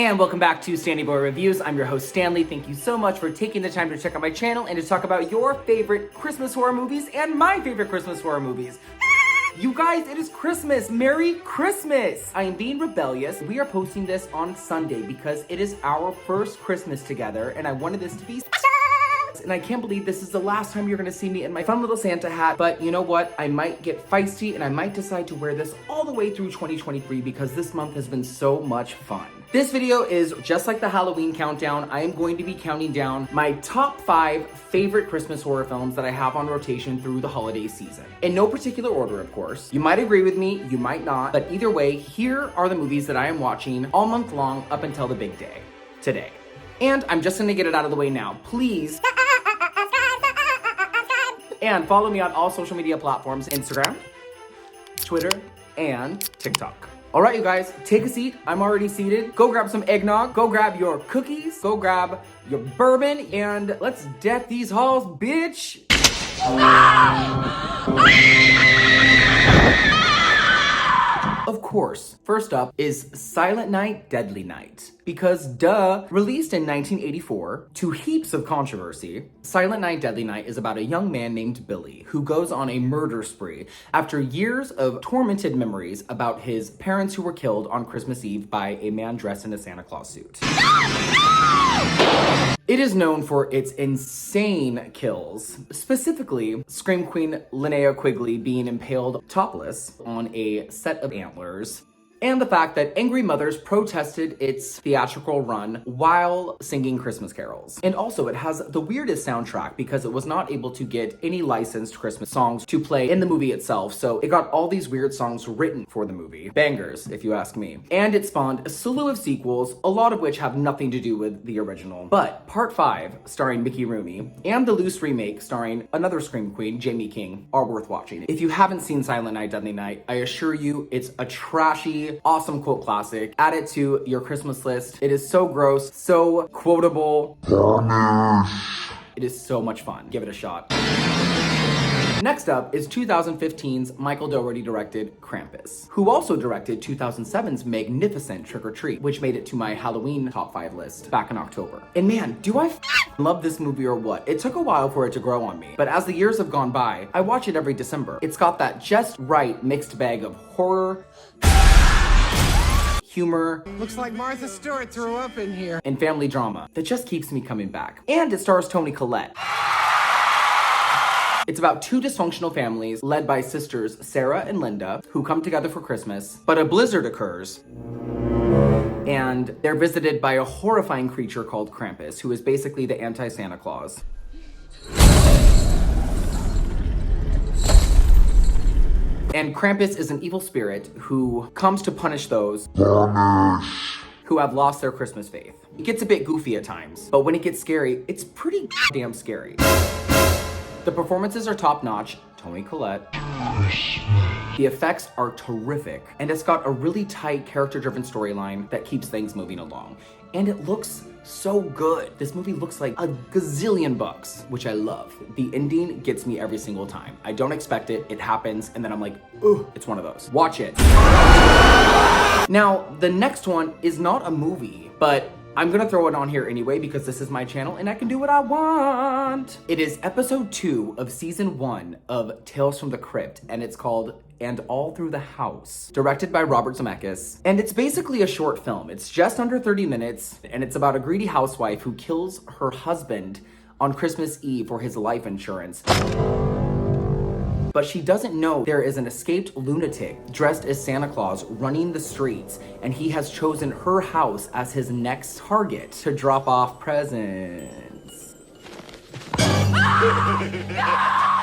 And welcome back to Stanny Boy Reviews. I'm your host, Stanley. Thank you so much for taking the time to check out my channel and to talk about your favorite Christmas horror movies and my favorite Christmas horror movies. You guys, it is Christmas. Merry Christmas. I am being rebellious. We are posting this on Sunday because it is our first Christmas together and I wanted this to be special. And I can't believe this is the last time you're gonna see me in my fun little Santa hat, but you know what? I might get feisty and I might decide to wear this all the way through 2023 because this month has been so much fun. This video is just like the Halloween countdown. I am going to be counting down my top 5 favorite Christmas horror films that I have on rotation through the holiday season. In no particular order, of course. You might agree with me, you might not, but either way, here are the movies that I am watching all month long up until the big day, today. And I'm just gonna get it out of the way now. Please. And follow me on all social media platforms, Instagram, Twitter, and TikTok. All right, you guys, take a seat. I'm already seated. Go grab some eggnog, go grab your cookies, go grab your bourbon, and let's deck these halls, bitch. Of course, first up is Silent Night, Deadly Night. Because duh, released in 1984 to heaps of controversy, Silent Night, Deadly Night is about a young man named Billy who goes on a murder spree after years of tormented memories about his parents who were killed on Christmas Eve by a man dressed in a Santa Claus suit. It is known for its insane kills, specifically Scream Queen Linnea Quigley being impaled topless on a set of antlers, and the fact that angry mothers protested its theatrical run while singing Christmas carols. And also, it has the weirdest soundtrack because it was not able to get any licensed Christmas songs to play in the movie itself, so it got all these weird songs written for the movie. Bangers, if you ask me. And it spawned a slew of sequels, a lot of which have nothing to do with the original. But Part 5, starring Mickey Rooney, and the loose remake starring another Scream Queen, Jamie King, are worth watching. If you haven't seen Silent Night, Deadly Night, I assure you it's a trashy, awesome cult classic. Add it to your Christmas list. It is so gross, so quotable. It is so much fun. Give it a shot. Next up is 2015's Michael Dougherty directed Krampus, who also directed 2007's magnificent Trick or Treat, which made it to my Halloween top 5 list back in October. And man, do I love this movie or what? It took a while for it to grow on me, but as the years have gone by, I watch it every December. It's got that just right mixed bag of horror, humor, looks like Martha Stewart threw up in here, and family drama that just keeps me coming back. And it stars Toni Collette. It's about 2 dysfunctional families led by sisters Sarah and Linda who come together for Christmas, but a blizzard occurs and they're visited by a horrifying creature called Krampus, who is basically the anti-Santa Claus. And Krampus is an evil spirit who comes to punish those who have lost their Christmas faith. It gets a bit goofy at times, but when it gets scary, it's pretty damn scary. The performances are top-notch, Toni Collette. The effects are terrific, and it's got a really tight, character-driven storyline that keeps things moving along. And it looks so good. This movie looks like a gazillion bucks, which I love. The ending gets me every single time. I don't expect it, it happens, and then I'm like, ooh, it's one of those. Watch it. Now, the next one is not a movie, but I'm gonna throw it on here anyway because this is my channel and I can do what I want. It is episode 2 of season 1 of Tales from the Crypt, and it's called And All Through the House, directed by Robert Zemeckis. And it's basically a short film. It's just under 30 minutes, and it's about a greedy housewife who kills her husband on Christmas Eve for his life insurance. But she doesn't know there is an escaped lunatic dressed as Santa Claus running the streets, and he has chosen her house as his next target to drop off presents.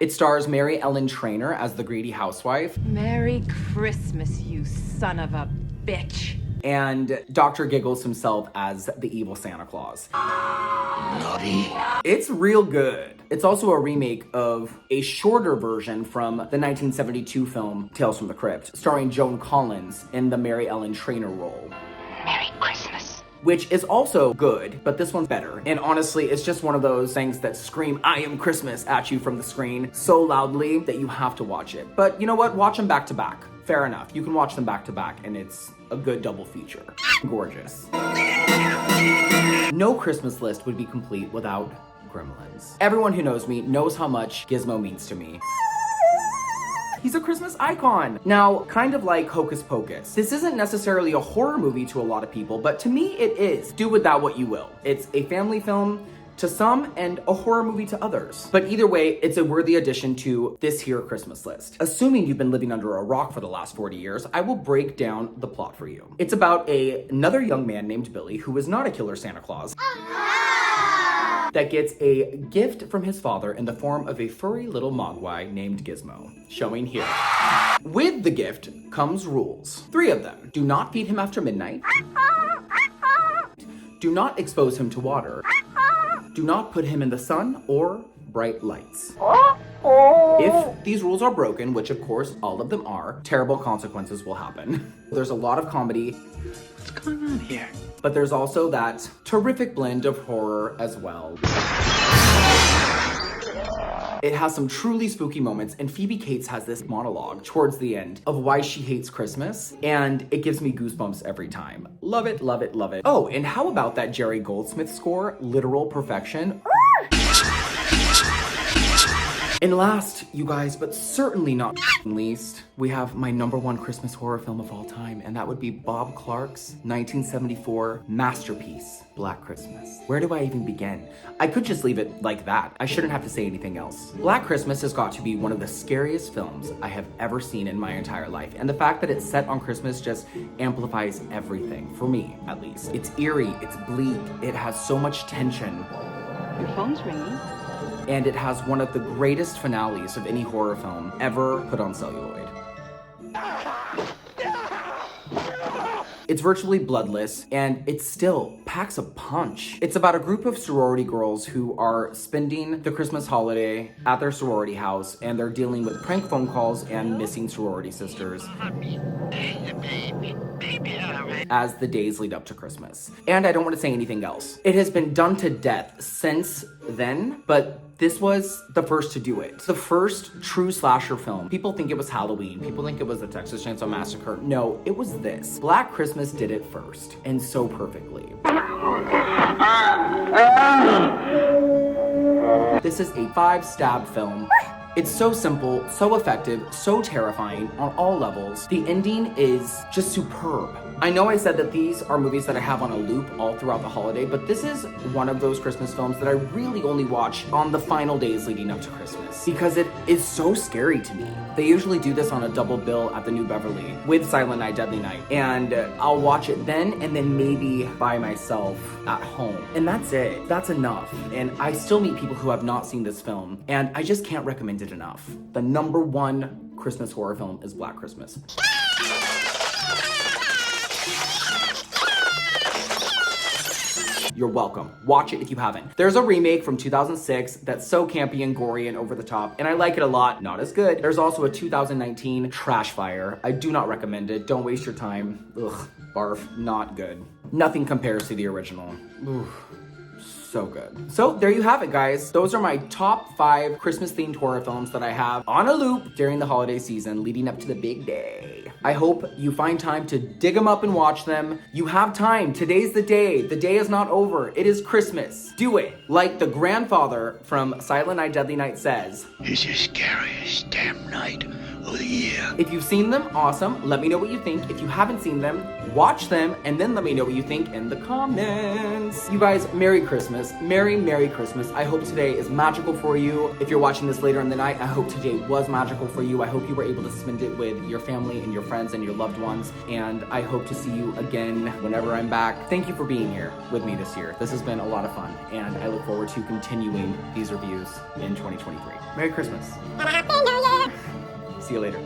It stars Mary Ellen Trainor as the greedy housewife. Merry Christmas, you son of a bitch. And Dr. Giggles himself as the evil Santa Claus. Naughty. It's real good. It's also a remake of a shorter version from the 1972 film Tales from the Crypt, starring Joan Collins in the Mary Ellen Trainor role. Merry Christmas. Which is also good, but this one's better. And honestly, it's just one of those things that scream, I am Christmas at you from the screen so loudly that you have to watch it. But you know what? Watch them back to back. Fair enough. You can watch them back to back and it's a good double feature. Gorgeous. No Christmas list would be complete without Gremlins. Everyone who knows me knows how much Gizmo means to me. He's a Christmas icon. Now, kind of like Hocus Pocus. This isn't necessarily a horror movie to a lot of people, but to me it is. Do with that what you will. It's a family film to some and a horror movie to others. But either way, it's a worthy addition to this here Christmas list. Assuming you've been living under a rock for the last 40 years, I will break down the plot for you. It's about another young man named Billy who is not a killer Santa Claus. That gets a gift from his father in the form of a furry little mogwai named Gizmo, showing here. With the gift comes rules. 3 of them. Do not feed him after midnight. Do not expose him to water. Do not put him in the sun or bright lights. If these rules are broken, which of course all of them are, terrible consequences will happen. There's a lot of comedy. What's going on here? But there's also that terrific blend of horror as well. It has some truly spooky moments, and Phoebe Cates has this monologue towards the end of why she hates Christmas, and it gives me goosebumps every time. Love it, love it, love it. Oh, and how about that Jerry Goldsmith score? Literal perfection. And last, you guys, but certainly not least, we have my #1 Christmas horror film of all time, and that would be Bob Clark's 1974 masterpiece, Black Christmas. Where do I even begin? I could just leave it like that. I shouldn't have to say anything else. Black Christmas has got to be one of the scariest films I have ever seen in my entire life, and the fact that it's set on Christmas just amplifies everything, for me at least. It's eerie, it's bleak, it has so much tension. Your phone's ringing. And it has one of the greatest finales of any horror film ever put on celluloid. It's virtually bloodless, and it still packs a punch. It's about a group of sorority girls who are spending the Christmas holiday at their sorority house, and they're dealing with prank phone calls and missing sorority sisters as the days lead up to Christmas. And I don't want to say anything else. It has been done to death since then, but this was the first to do it. It's the first true slasher film. People think it was Halloween. People think it was the Texas Chainsaw Massacre. No, it was this. Black Christmas did it first, and so perfectly. This is a 5-stab film. It's so simple, so effective, so terrifying on all levels. The ending is just superb. I know I said that these are movies that I have on a loop all throughout the holiday, but this is one of those Christmas films that I really only watch on the final days leading up to Christmas because it is so scary to me. They usually do this on a double bill at the New Beverly with Silent Night, Deadly Night, and I'll watch it then and then maybe by myself at home. And that's it. That's enough. And I still meet people who have not seen this film, and I just can't recommend it enough. The #1 Christmas horror film is Black Christmas. You're welcome. Watch it if you haven't. There's a remake from 2006 that's so campy and gory and over the top, and I like it a lot. Not as good. There's also a 2019 Trash Fire. I do not recommend it. Don't waste your time. Ugh, barf. Not good. Nothing compares to the original. Ooh. So good. So there you have it, guys. Those are my top 5 Christmas-themed horror films that I have on a loop during the holiday season leading up to the big day. I hope you find time to dig them up and watch them. You have time. Today's the day. The day is not over. It is Christmas. Do it. Like the grandfather from Silent Night, Deadly Night says, "It's the scariest damn night of the year." If you've seen them, awesome. Let me know what you think. If you haven't seen them, watch them, and then let me know what you think in the comments. You guys, Merry Christmas. Merry, Merry Christmas. I hope today is magical for you. If you're watching this later in the night, I hope today was magical for you. I hope you were able to spend it with your family and your friends and your loved ones, and I hope to see you again whenever I'm back. Thank you for being here with me this year. This has been a lot of fun, and I look forward to continuing these reviews in 2023. Merry Christmas. Happy New Year! See you later.